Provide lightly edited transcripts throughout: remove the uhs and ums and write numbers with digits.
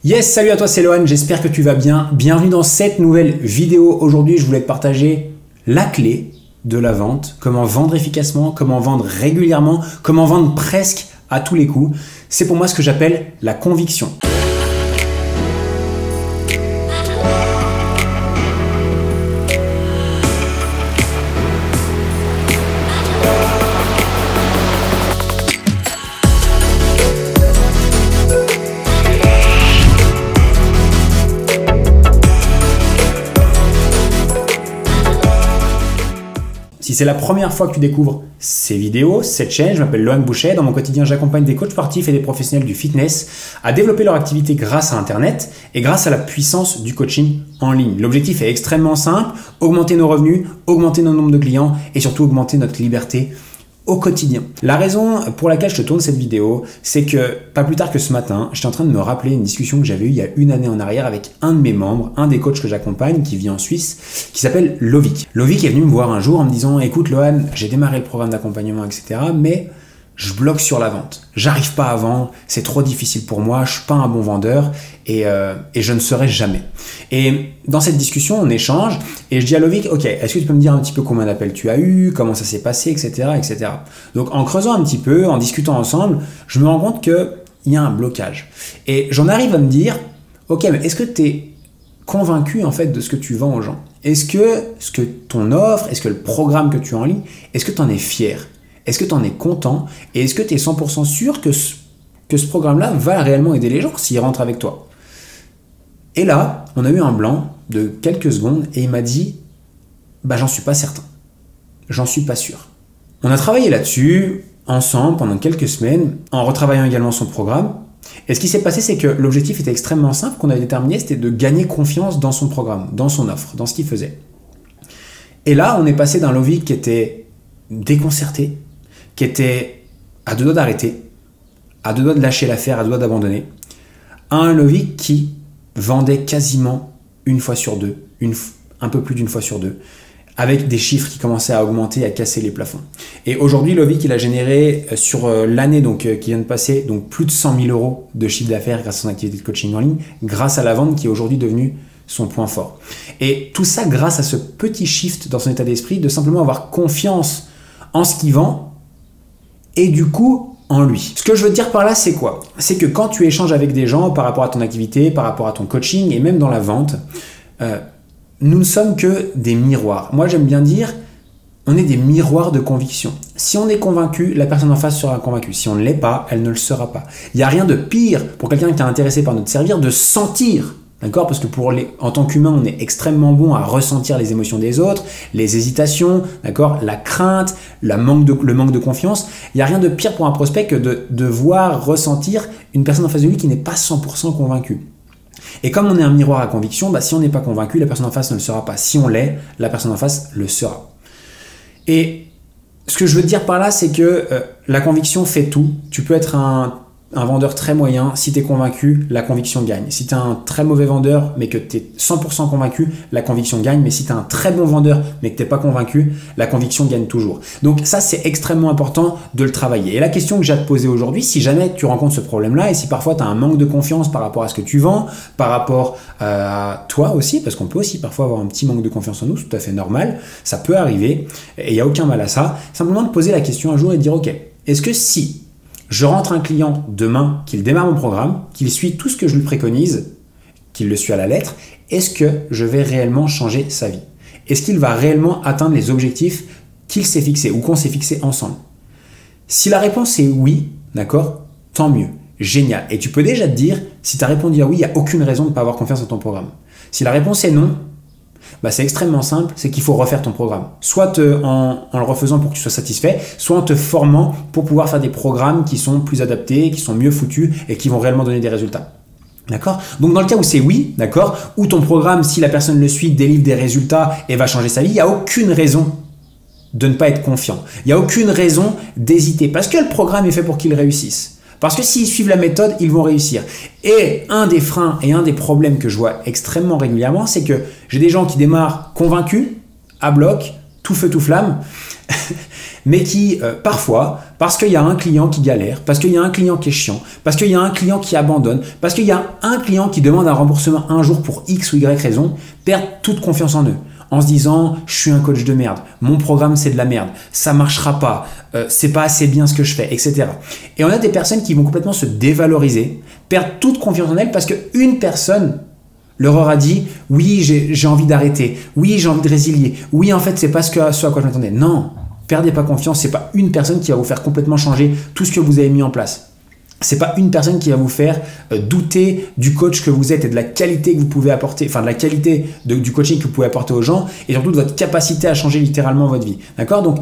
Yes, salut à toi, c'est Lohan, j'espère que tu vas bien. Bienvenue dans cette nouvelle vidéo. Aujourd'hui, je voulais te partager la clé de la vente, comment vendre efficacement, comment vendre régulièrement, comment vendre presque à tous les coups. C'est pour moi ce que j'appelle la conviction. Si c'est la première fois que tu découvres ces vidéos, cette chaîne, je m'appelle Lohan Bouchet. Dans mon quotidien, j'accompagne des coachs sportifs et des professionnels du fitness à développer leur activité grâce à Internet et grâce à la puissance du coaching en ligne. L'objectif est extrêmement simple, augmenter nos revenus, augmenter nos nombres de clients et surtout augmenter notre liberté au quotidien. La raison pour laquelle je te tourne cette vidéo, c'est que pas plus tard que ce matin, j'étais en train de me rappeler une discussion que j'avais eue il y a une année en arrière avec un de mes membres, un des coachs que j'accompagne qui vit en Suisse, qui s'appelle Lovic. Lovic est venu me voir un jour en me disant « Écoute Lohan, j'ai démarré le programme d'accompagnement, etc. mais je bloque sur la vente. J'arrive pas à vendre, c'est trop difficile pour moi, je suis pas un bon vendeur et je ne serai jamais. » Et dans cette discussion, on échange et je dis à Lovic, ok, est-ce que tu peux me dire un petit peu combien d'appels tu as eu, comment ça s'est passé, etc., etc. Donc en creusant un petit peu, en discutant ensemble, je me rends compte qu'il y a un blocage. Et j'en arrive à me dire, ok, mais est-ce que tu es convaincu en fait de ce que tu vends aux gens? Est-ce que ton offre, est-ce que le programme que tu as en ligne, est-ce que tu en es fier? Est-ce que tu en es content? Et est-ce que tu es 100% sûr que ce programme-là va réellement aider les gens s'ils rentrent avec toi? Et là, on a eu un blanc de quelques secondes et il m'a dit « Bah, j'en suis pas certain. J'en suis pas sûr. » On a travaillé là-dessus, ensemble, pendant quelques semaines, en retravaillant également son programme. Et ce qui s'est passé, c'est que l'objectif était extrêmement simple, qu'on avait déterminé, c'était de gagner confiance dans son programme, dans son offre, dans ce qu'il faisait. Et là, on est passé d'un Lovic qui était déconcerté, qui était à deux doigts d'arrêter, à deux doigts de lâcher l'affaire, à deux doigts d'abandonner, à un Lovic qui vendait quasiment une fois sur deux, un peu plus d'une fois sur deux, avec des chiffres qui commençaient à augmenter, à casser les plafonds. Et aujourd'hui, Lovic, il a généré sur l'année qui vient de passer donc plus de 100 000 euros de chiffre d'affaires grâce à son activité de coaching en ligne, grâce à la vente qui est aujourd'hui devenue son point fort. Et tout ça grâce à ce petit shift dans son état d'esprit de simplement avoir confiance en ce qu'il vend et du coup en lui. Ce que je veux te dire par là, c'est quoi? C'est que quand tu échanges avec des gens par rapport à ton activité, par rapport à ton coaching et même dans la vente, nous ne sommes que des miroirs. Moi, j'aime bien dire, on est des miroirs de conviction. Si on est convaincu, la personne en face sera convaincue. Si on ne l'est pas, elle ne le sera pas. Il n'y a rien de pire pour quelqu'un qui est intéressé par notre servir de sentir. D'accord? Parce que en tant qu'humain, on est extrêmement bon à ressentir les émotions des autres, les hésitations, d'accord, la crainte, le manque de confiance. Il n'y a rien de pire pour un prospect que de voir, ressentir une personne en face de lui qui n'est pas 100% convaincue. Et comme on est un miroir à conviction, bah, si on n'est pas convaincu, la personne en face ne le sera pas. Si on l'est, la personne en face le sera. Et ce que je veux te dire par là, c'est que la conviction fait tout. Tu peux être un vendeur très moyen, si tu es convaincu, la conviction gagne. Si tu es un très mauvais vendeur, mais que tu es 100% convaincu, la conviction gagne. Mais si tu es un très bon vendeur, mais que tu n'es pas convaincu, la conviction gagne toujours. Donc ça, c'est extrêmement important de le travailler. Et la question que j'ai à te poser aujourd'hui, si jamais tu rencontres ce problème-là, et si parfois tu as un manque de confiance par rapport à ce que tu vends, par rapport à toi aussi, parce qu'on peut aussi parfois avoir un petit manque de confiance en nous, c'est tout à fait normal, ça peut arriver, et il n'y a aucun mal à ça. Simplement de poser la question un jour et de dire, ok, est-ce que si je rentre un client demain, qu'il démarre mon programme, qu'il suit tout ce que je lui préconise, qu'il le suit à la lettre, est-ce que je vais réellement changer sa vie? Est-ce qu'il va réellement atteindre les objectifs qu'il s'est fixés ou qu'on s'est fixés ensemble? Si la réponse est oui, d'accord, tant mieux, génial. Et tu peux déjà te dire, si tu as répondu à oui, il n'y a aucune raison de ne pas avoir confiance en ton programme. Si la réponse est non, bah c'est extrêmement simple, c'est qu'il faut refaire ton programme. Soit en le refaisant pour que tu sois satisfait, soit en te formant pour pouvoir faire des programmes qui sont plus adaptés, qui sont mieux foutus et qui vont réellement donner des résultats. D'accord? Donc dans le cas où c'est oui, d'accord, où ton programme, si la personne le suit, délivre des résultats et va changer sa vie, il n'y a aucune raison de ne pas être confiant. Il n'y a aucune raison d'hésiter parce que le programme est fait pour qu'il réussisse. Parce que s'ils suivent la méthode, ils vont réussir. Et un des freins et un des problèmes que je vois extrêmement régulièrement, c'est que j'ai des gens qui démarrent convaincus, à bloc, tout feu, tout flamme, mais qui, parfois, parce qu'il y a un client qui galère, parce qu'il y a un client qui est chiant, parce qu'il y a un client qui abandonne, parce qu'il y a un client qui demande un remboursement un jour pour X ou Y raison, perdent toute confiance en eux. En se disant, je suis un coach de merde, mon programme c'est de la merde, ça marchera pas, c'est pas assez bien ce que je fais, etc. Et on a des personnes qui vont complètement se dévaloriser, perdre toute confiance en elles parce qu'une personne leur aura dit, oui, j'ai envie d'arrêter, oui, j'ai envie de résilier, oui, en fait, c'est pas ce à quoi je m'attendais. Non, perdez pas confiance, c'est pas une personne qui va vous faire complètement changer tout ce que vous avez mis en place. C'est pas une personne qui va vous faire douter du coach que vous êtes et de la qualité que vous pouvez apporter, enfin de la qualité du coaching que vous pouvez apporter aux gens et surtout de votre capacité à changer littéralement votre vie. D'accord? Donc,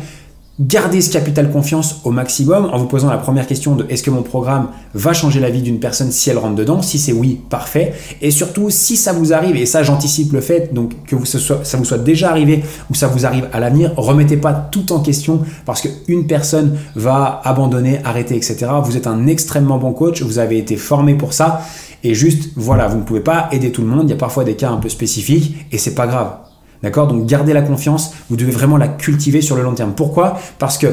gardez ce capital confiance au maximum en vous posant la première question de est-ce que mon programme va changer la vie d'une personne si elle rentre dedans? Si c'est oui, parfait. Et surtout, si ça vous arrive, et ça j'anticipe le fait donc que ça vous soit déjà arrivé ou ça vous arrive à l'avenir, remettez pas tout en question parce qu'une personne va abandonner, arrêter, etc. Vous êtes un extrêmement bon coach, vous avez été formé pour ça et juste, voilà, vous ne pouvez pas aider tout le monde. Il y a parfois des cas un peu spécifiques et c'est pas grave. D'accord? Donc, gardez la confiance. Vous devez vraiment la cultiver sur le long terme. Pourquoi? Parce que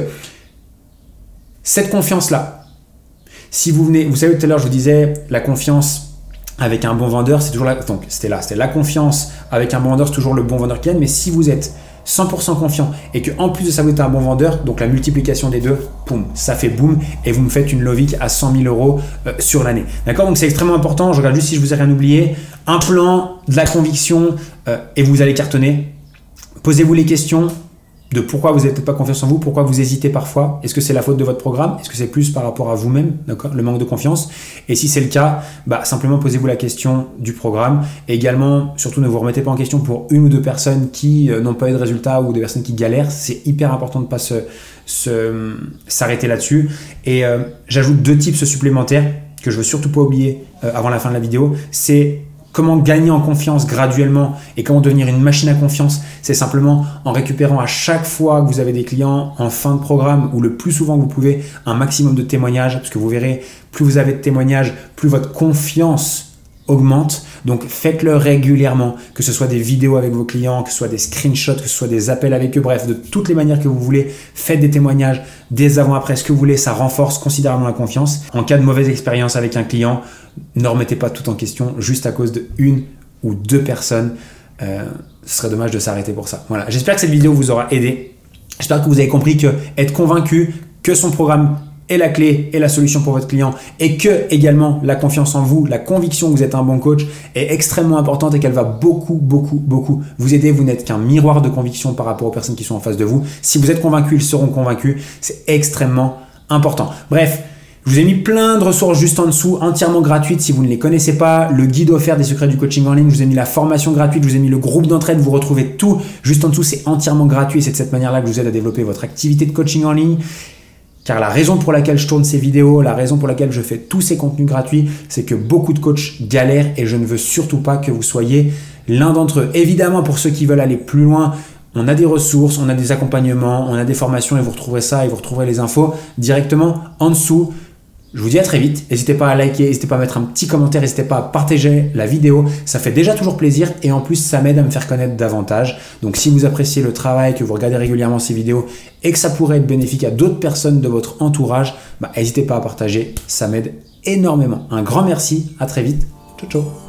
cette confiance-là, si vous venez, vous savez, tout à l'heure, je vous disais, la confiance avec un bon vendeur, c'est toujours la, donc, c'était la confiance avec un bon vendeur, c'est toujours le bon vendeur qui gagne. Mais si vous êtes 100% confiant et que en plus de ça, vous êtes un bon vendeur, donc la multiplication des deux, boum, ça fait boum et vous me faites une Lovic à 100 000 euros sur l'année. D'accord? Donc, c'est extrêmement important. Je regarde juste si je vous ai rien oublié. Un plan, de la conviction et vous allez cartonner. Posez-vous les questions de pourquoi vous n'avez peut-être pas confiance en vous, pourquoi vous hésitez parfois. Est-ce que c'est la faute de votre programme? Est-ce que c'est plus par rapport à vous-même, d'accord, le manque de confiance? Et si c'est le cas, simplement posez-vous la question du programme. Et également, surtout ne vous remettez pas en question pour une ou deux personnes qui n'ont pas eu de résultats ou des personnes qui galèrent. C'est hyper important de ne pas s'arrêter là-dessus. Et j'ajoute 2 tips supplémentaires que je ne veux surtout pas oublier avant la fin de la vidéo. C'est comment gagner en confiance graduellement et comment devenir une machine à confiance. C'est simplement en récupérant à chaque fois que vous avez des clients en fin de programme ou le plus souvent que vous pouvez un maximum de témoignages parce que vous verrez, plus vous avez de témoignages, plus votre confiance augmente. Donc faites-le régulièrement, que ce soit des vidéos avec vos clients, que ce soit des screenshots, que ce soit des appels avec eux, bref, de toutes les manières que vous voulez. Faites des témoignages, des avant-après, ce que vous voulez, ça renforce considérablement la confiance. En cas de mauvaise expérience avec un client, ne remettez pas tout en question juste à cause de 1 ou 2 personnes. Ce serait dommage de s'arrêter pour ça. Voilà, j'espère que cette vidéo vous aura aidé. J'espère que vous avez compris que être convaincu que son programme est la clé et la solution pour votre client et que également la confiance en vous, la conviction que vous êtes un bon coach est extrêmement importante et qu'elle va beaucoup vous aider. Vous n'êtes qu'un miroir de conviction par rapport aux personnes qui sont en face de vous. Si vous êtes convaincu, ils seront convaincus. C'est extrêmement important. Bref, je vous ai mis plein de ressources juste en dessous, entièrement gratuites si vous ne les connaissez pas. Le guide offert des secrets du coaching en ligne, je vous ai mis la formation gratuite, je vous ai mis le groupe d'entraide, vous retrouvez tout juste en dessous. C'est entièrement gratuit et c'est de cette manière-là que je vous aide à développer votre activité de coaching en ligne. Car la raison pour laquelle je tourne ces vidéos, la raison pour laquelle je fais tous ces contenus gratuits, c'est que beaucoup de coachs galèrent et je ne veux surtout pas que vous soyez l'un d'entre eux. Évidemment, pour ceux qui veulent aller plus loin, on a des ressources, on a des accompagnements, on a des formations et vous retrouverez ça et vous retrouverez les infos directement en dessous. Je vous dis à très vite. N'hésitez pas à liker, n'hésitez pas à mettre un petit commentaire, n'hésitez pas à partager la vidéo. Ça fait déjà toujours plaisir et en plus, ça m'aide à me faire connaître davantage. Donc, si vous appréciez le travail, que vous regardez régulièrement ces vidéos et que ça pourrait être bénéfique à d'autres personnes de votre entourage, n'hésitez pas à partager. Ça m'aide énormément. Un grand merci. À très vite. Ciao, ciao.